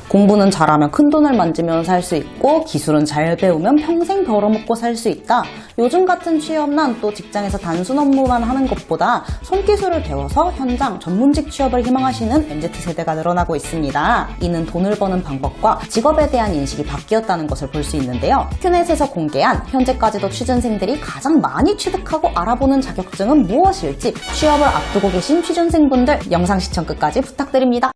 공부는 잘하면 큰돈을 만지면 살 수 있고 기술은 잘 배우면 평생 벌어먹고 살 수 있다. 요즘 같은 취업난 또 직장에서 단순 업무만 하는 것보다 손기술을 배워서 현장 전문직 취업을 희망하시는 MZ세대가 늘어나고 있습니다. 이는 돈을 버는 방법과 직업에 대한 인식이 바뀌었다는 것을 볼 수 있는데요. 큐넷에서 공개한 현재까지도 취준생들이 가장 많이 취득하고 알아보는 자격증은 무엇일지 취업을 앞두고 계신 취준생분들 영상 시청 끝까지 부탁드립니다.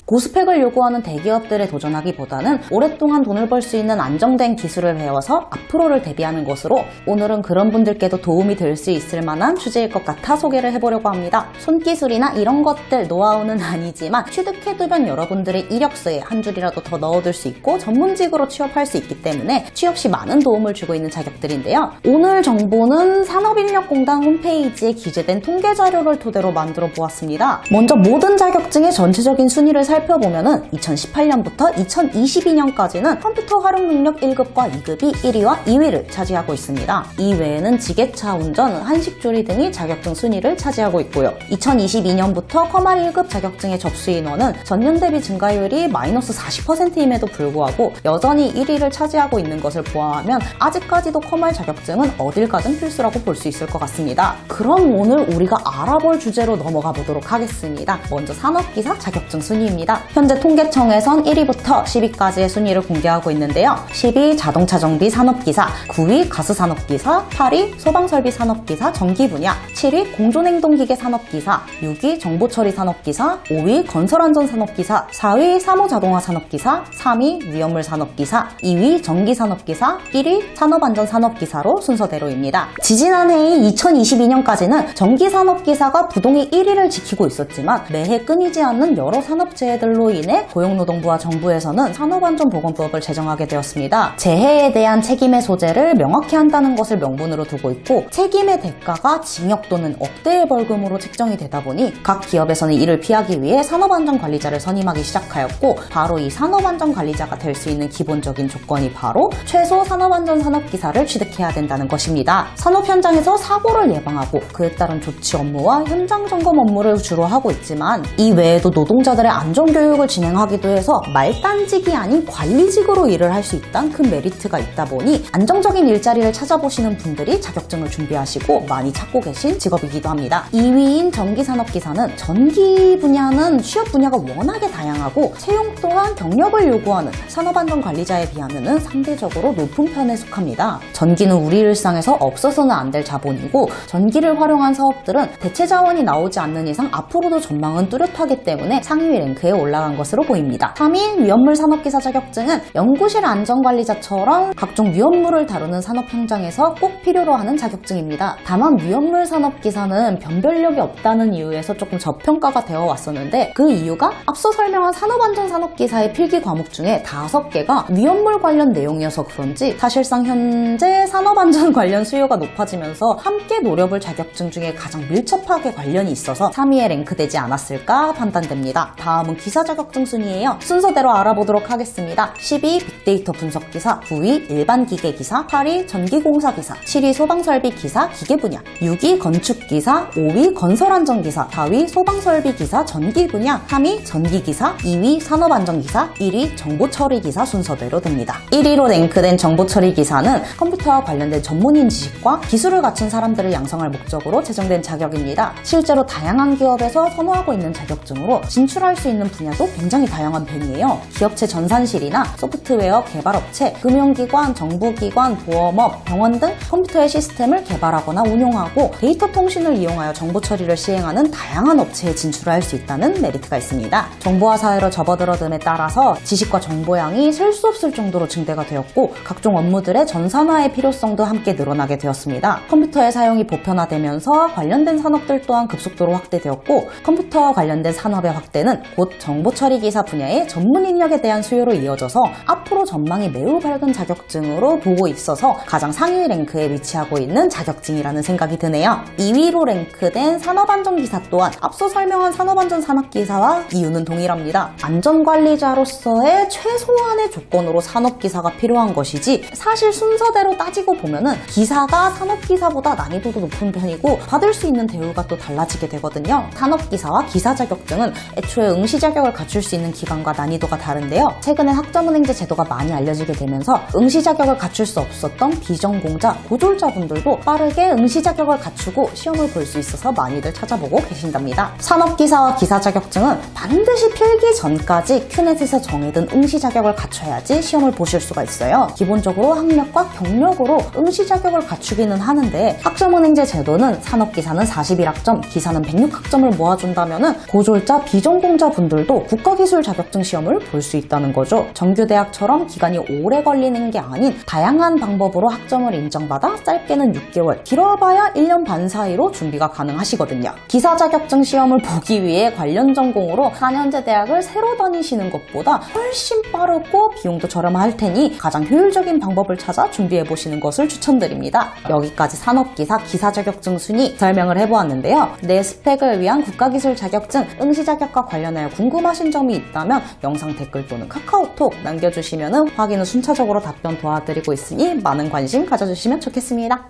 고스펙을 요구하는 대기업들에 도전하기보다는 오랫동안 돈을 벌 수 있는 안정된 기술을 배워서 앞으로를 대비하는 것으로 오늘은 그런 분들께도 도움이 될 수 있을 만한 주제일 것 같아 소개를 해보려고 합니다. 손기술이나 이런 것들 노하우는 아니지만 취득해두면 여러분들의 이력서에 한 줄이라도 더 넣어둘 수 있고 전문직으로 취업할 수 있기 때문에 취업 시 많은 도움을 주고 있는 자격들인데요. 오늘 정보는 산업인력공단 홈페이지에 기재된 통계 자료를 토대로 만들어 보았습니다. 먼저 모든 자격증의 전체적인 순위를 살펴보면은 2018년부터 2022년까지는 컴퓨터 활용 능력 1급과 2급이 1위와 2위를 차지하고 있습니다. 이외에는 지게차 운전, 한식조리 등이 자격증 순위를 차지하고 있고요. 2022년부터 컴활 1급 자격증의 접수 인원은 전년 대비 증가율이 마이너스 40%임에도 불구하고 여전히 1위를 차지하고 있는 것을 보아하면 아직까지도 컴활 자격증은 어딜 가든 필수라고 볼 수 있을 것 같습니다. 그럼 오늘 우리가 알아볼 주제로 넘어가 보도록 하겠습니다. 먼저 산업기사 자격증 순위입니다. 현재 통계청에선 1위부터 10위까지의 순위를 공개하고 있는데요. 10위 자동차 정비 산업기사, 9위 가스 산업기사, 8위 소방설비 산업기사 전기 분야, 7위 공존행동기계 산업기사, 6위 정보처리 산업기사, 5위 건설안전 산업기사, 4위 사무자동화 산업기사, 3위 위험물 산업기사, 2위 전기 산업기사, 1위 산업안전 산업기사로 순서대로입니다. 지지난해인 2022년까지는 전기 산업기사가 부동의 1위를 지키고 있었지만 매해 끊이지 않는 여러 산업재해들로 인해 고용노동부와 정부에서는 산업안전보건법을 제정하게 되었습니다. 재해에 대한 책임의 소재를 명확히 한다는 것을 명분으로 두고 있고 책임의 대가가 징역 또는 억대의 벌금으로 책정이 되다 보니 각 기업에서는 이를 피하기 위해 산업안전관리자를 선임하기 시작하였고 바로 이 산업안전관리자가 될 수 있는 기본적인 조건이 바로 최소 산업안전 산업기사를 취득해야 된다는 것입니다. 산업 현장에서 사고를 예방하고 그에 따른 조치 업무와 현장 점검 업무를 주로 하고 있지만 이 외에도 노동자들의 안전교육을 진행하기도 해서 말단직이 아닌 관리직으로 일을 할 수 있다는 큰 메리트가 있다 보니 안정적인 일자리를 찾아보시는 분들이 자격증을 준비하시고 많이 찾고 계신 직업이기도 합니다. 2위인 전기산업기사는 전기 분야는 취업 분야가 워낙에 다양하고 채용 또한 경력을 요구하는 산업안전관리자에 비하면 상대적으로 높은 편에 속합니다. 전기는 우리 일상에서 없어서는 안 될 자본이고 전기를 활용한 사업들은 대체 자원이 나오지 않는 이상 앞으로도 전망은 뚜렷하기 때문에 상위 랭크에 올라간 것으로 보입니다. 3위 위험물 산업기사 자격증은 연구실 안전관리자처럼 각종 위험물을 다루는 산업 현장에서 꼭 필요로 하는 자격증입니다. 다만 위험물 산업기사는 변별력이 없다는 이유에서 조금 저평가가 되어 왔었는데 그 이유가 앞서 설명한 산업안전산업기사의 필기 과목 중에 5개가 위험물 관련 내용이어서 그런지 사실상 현재 산업안전 관련 수요가 높아지면서 함께 노려볼 자격증 중에 가장 밀접하게 관련이 있어서 3위에 랭크되지 않았을까 판단됩니다. 다음은 기사 자격증 순위예요. 순서대로 알아보도록 하겠습니다. 10위 빅데이터 분석기사, 9위 일반 기계기사, 8위 전기공사기사, 7위 소방설비기사 기계 분야, 6위 건축기사, 5위 건설안전기사, 4위 소방설비기사 전기 분야, 3위 전기기사, 2위 산업안전기사, 1위 정보처리기사 순서대로 됩니다. 1위로 랭크된 정보처리기사는 컴퓨터와 관련된 전문인 지식과 기술을 갖춘 사람들을 양성할 목적으로 제정된 자격입니다. 실제로 다양한 기업에서 선호하고 있는 자격증으로 진출할 수 있는 분야도 굉장히 다양한 편이에요. 기업체 전산실이나 소프트웨어 개발업체, 금융기관, 정부기관, 보험업, 병원 등 컴퓨터의 시스템을 개발하거나 운용하고 데이터 통신을 이용하여 정보 처리를 시행하는 다양한 업체에 진출할 수 있다는 메리트가 있습니다. 정보화 사회로 접어들어듦에 따라서 지식과 정보량이 셀 수 없을 정도로 증대가 되었고 각종 업무들의 전산화의 필요성도 함께 늘어나게 되었습니다. 컴퓨터의 사용이 보편화되면서 관련된 산업들 또한 급속도로 확대되었고 컴퓨터와 관련된 산업의 확대는 곧 정보처리기사 분야의 전문 인력에 대한 수요로 이어져서 앞으로 전망이 매우 밝은 자격증으로 보고 있어서 가장 상위 랭크에 위치하고 있는 자격증이라는 생각이 드네요. 2위로 랭크된 산업안전기사 또한 앞서 설명한 산업안전 산업기사와 이유는 동일합니다. 안전관리자로서의 최소한의 조건으로 산업기사가 필요한 것이지 사실 순서대로 따지고 보면은 기사가 산업기사보다 난이도도 높은 편이고 받을 수 있는 대우가 또 달라지게 되거든요. 산업기사와 기사 자격증은 애초에 응시 자격을 갖출 수 있는 기간과 난이도가 다른데요. 최근에 학점은행제 제도가 많이 알려지게 되면서 응시 자격을 갖출 수 없었던 비전공자, 고졸자분들도 빠르게 응시 자격을 갖추고 시험을 볼 수 있어서 많이들 찾아보고 계신답니다. 산업기사와 기사 자격증은 반드시 필기 전까지 큐넷에서 정해둔 응시 자격을 갖춰야지 시험을 보실 수가 있어요. 기본적으로 학력과 경력으로 응시 자격을 갖추기는 하는데 학점은행제 제도는 산업기사는 41학점, 기사는 106학점을 모아준다면 고졸자, 비전공자 분들도 국가기술 자격증 시험을 볼 수 있다는 거죠. 정규대학처럼 기간이 오래 걸리는 게 아닌 다양한 방법으로 학점을 인정받아 짧게는 6개월, 길어봐야 1년 반 사이로 준비가 가능하시거든요. 기사 자격증 시험을 보기 위해 관련 전공으로 4년제 대학을 새로 다니시는 것보다 훨씬 빠르고 비용도 저렴할 테니 가장 효율적인 방법을 찾아 준비해보시는 것을 추천드립니다. 여기까지 산업기사, 기사 자격증 순위 설명을 해보았는데요. 내 스펙을 위한 국가기술 자격증, 응시 자격과 관련하여 궁금하신 점이 있다면 영상 댓글 또는 카카오톡 남겨주시면 확인 후 순차적으로 답변 도와드리고 있으니 많은 관심 가져주시면 좋겠습니다.